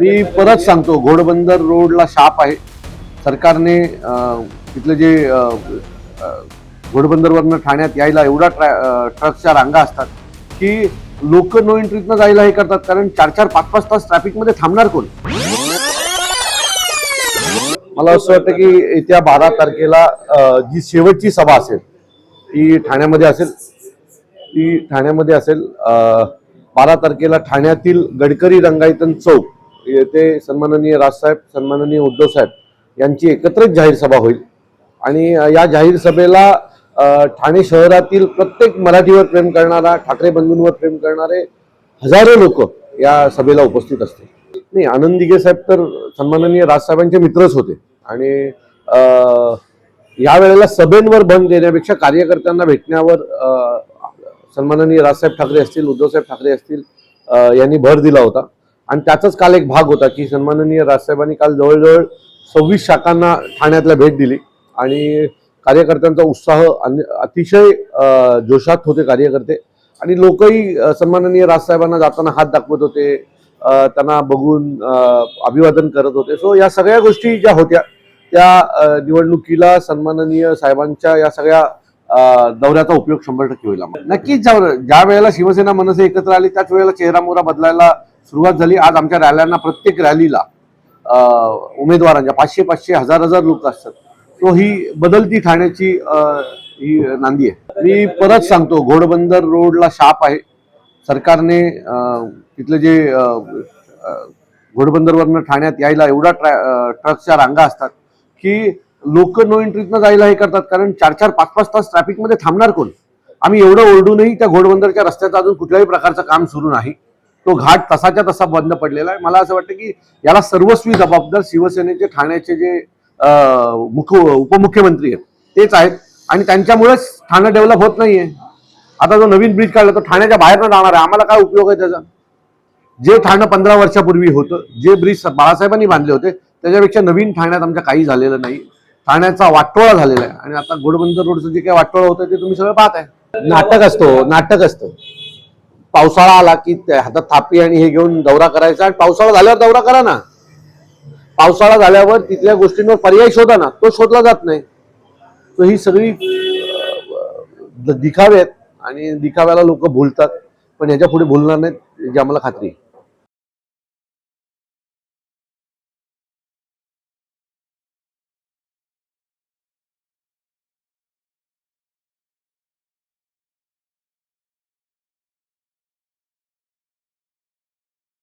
मी परत सांगतो, घोडबंदर रोडला शाप आहे. सरकारने तिथले जे घोडबंदरवरनं ठाण्यात यायला एवढा ट्रकच्या रांगा असतात की लोक नो एंट्रीतनं जायला हे करतात, कारण 4-4, 5-5 तास ट्रॅफिकमध्ये थांबणार कोण? मला असं वाटतं की येत्या 12 तारखेला जी शेवटची सभा असेल ती ठाण्यामध्ये असेल. 12 तारखेला ठाण्यातील गडकरी रंगायतन चौक येथे सन्माननीय राजसाहेब, सन्माननीय उद्धव साहेब यांची एकत्रित जाहीर सभा होईल. आणि या जाहीर सभेला ठाणे शहरातील प्रत्येक मराठीवर प्रेम करणारा, ठाकरे बंधूंवर प्रेम करणारे हजारो लोक या सभेला उपस्थित असतील. नाही, आनंद दिघे साहेब तर सन्माननीय राजसाहेबांचे मित्रच होते आणि यावेळेला सभेंवर बंद देण्यापेक्षा कार्यकर्त्यांना भेटण्यावर सन्माननीय राजसाहेब ठाकरे असतील, उद्धवसाहेब ठाकरे असतील यांनी भर दिला होता. आणि त्याचाच काल एक भाग होता की सन्माननीय राजसाहेबांनी काल जवळजवळ 26 शाखांना ठाण्यातल्या भेट दिली आणि कार्यकर्त्यांचा उत्साह अतिशय जोशात होते कार्यकर्ते. आणि लोकही सन्माननीय राजसाहेबांना जाताना हात दाखवत होते, त्यांना बघून अभिवादन करत होते. सो या सगळ्या गोष्टी ज्या होत्या त्या निवडणुकीला सन्माननीय साहेबांच्या या सगळ्या दौऱ्याचा उपयोग 100% होईल. नक्कीच ज्या वेळेला शिवसेना मनसे एकत्र आली त्याच वेळेला चेहरामोहरा बदलायला सुरुवात झाली. आज आमच्या रॅल्यांना, प्रत्येक रॅलीला उमेदवारांच्या 500-500, 1000-1000 लोक असतात. तो ही बदलती ठाण्याची ही नांदी आहे. मी परत सांगतो, घोडबंदर रोडला शाप आहे. सरकारने तिथले जे घोडबंदरवरनं ठाण्यात यायला एवढा ट्रकच्या रांगा असतात की लोक नो एंट्रीतनं जायला हे करतात, कारण 4-4, 5-5 तास ट्रॅफिकमध्ये थांबणार कोण? आम्ही एवढं ओरडूनही त्या घोडबंदरच्या रस्त्याचं अजून कुठल्याही प्रकारचं काम सुरू नाही. तो घाट तसाच्या तसा बंद पडलेला आहे. मला असं वाटतं की याला सर्वस्वी जबाबदार शिवसेनेचे ठाण्याचे जे उपमुख्यमंत्री आहेत तेच आहेत आणि त्यांच्यामुळेच ठाणं डेव्हलप होत नाहीये. आता जो नवीन ब्रिज काढला तो ठाण्याच्या बाहेरनं जाणार आहे. आम्हाला काय उपयोग आहे त्याचा? जे ठाणं 15 वर्षापूर्वी होतं, जे ब्रिज बाळासाहेबांनी बांधले होते त्याच्यापेक्षा नवीन ठाण्यात आमच्या काही झालेलं नाही. ठाण्याचा वाटोळा झालेला आहे आणि आता घोडबंदर रोडचं जे काही वाटोळा होतं ते तुम्ही सगळं पाहत आहे. नाटक असतं. पावसाळा आला की हातात थापी आणि हे घेऊन दौरा करायचा आणि पावसाळा झाल्यावर दौरा करा ना. पावसाळा झाल्यावर तिथल्या गोष्टींवर पर्याय शोधा ना, तो शोधला जात नाही. तर ही सगळी दिखावे आहेत आणि दिखाव्याला लोक भुलतात, पण ह्याच्या पुढे भुलणार नाहीत याची आम्हाला खात्री आहे.